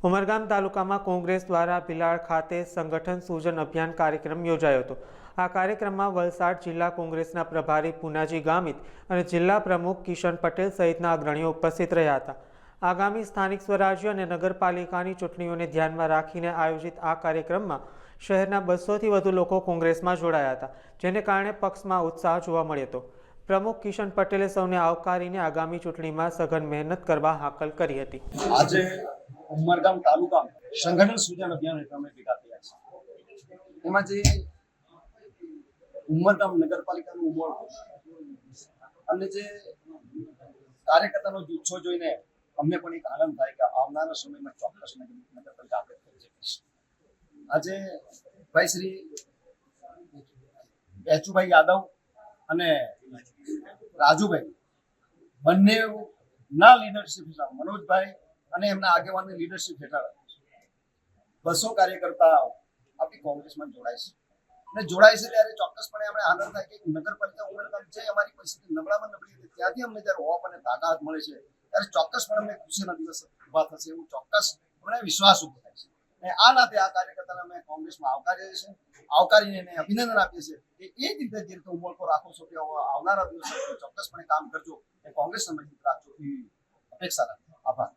ઉમરગામ તાલુકામાં કોંગ્રેસ દ્વારા ભિલાડ ખાતે સંગઠન સૂજન અભિયાન કાર્યક્રમ યોજાયો હતો। આ કાર્યક્રમમાં વલસાડ જિલ્લા કોંગ્રેસના પ્રભારી પુનાજી ગામિત અને જિલ્લા પ્રમુખ કિશન પટેલ સહિતના અગ્રણીઓ ઉપસ્થિત રહ્યા હતા। આગામી સ્થાનિક સ્વરાજ્ય અને નગરપાલિકાની ચૂંટણીઓને ધ્યાનમાં રાખીને આયોજિત આ કાર્યક્રમમાં શહેરના 200થી વધુ લોકો કોંગ્રેસમાં જોડાયા હતા, જેને કારણે પક્ષમાં ઉત્સાહ જોવા મળ્યો હતો। પ્રમુખ કિશન પટેલે સૌને આવકારીને આગામી ચૂંટણીમાં સઘન મહેનત કરવા હાકલ કરી હતી। આજે ઉમરગામ તાલુકા સંગઠન સૂજન અભિયાન હેઠળ અમે ભેગા થયા છે। એમાં જે ઉમરગામ નગરપાલિકાનું ઉમળ અને જે કાર્યકર્તાનો જુસ્સો જોઈને અમને પણ એક આનંદ થાય કે આવનારા સમયમાં ચોક્કસ નગરપાલિકા આપણે કરી શકીશું। આજે ભાઈ શ્રી બેચુભાઈ યાદવ અને રાજુભાઈ બંને ના લીડરશિપ હેઠળ મનોજભાઈ અને એમના આગેવાનની લીડરશિપ હેઠળ 200 કાર્યકર્તા આપણી કોંગ્રેસમાં જોડાય છે અને જોડાય છે ત્યારે ચોક્કસપણે અમને આનંદ થાય કે નગરપાલિકા ઉમરગામ જે અમારી પરિસ્થિતિ નબળામાં નબળી હતી ત્યાંથી અમને જ્યારે હોપ અને તાકાત મળે છે ત્યારે ચોક્કસપણે અમને ખુશીના દિવસ ઉભા થશે એવું ચોક્કસ અમને વિશ્વાસ ઉભો થાય છે। અને આ નાતે આ કાર્યકર્તાને અમે કોંગ્રેસમાં આવકારીને એને અભિનંદન આપીએ છીએ કે એ જ રીતે જે રીતે ઉમળકો રાખો છો કે આવનારા દિવસો ચોક્કસપણે કામ કરજો એ કોંગ્રેસને મજબૂત રાખજો એવી અપેક્ષા રાખજો। આભાર।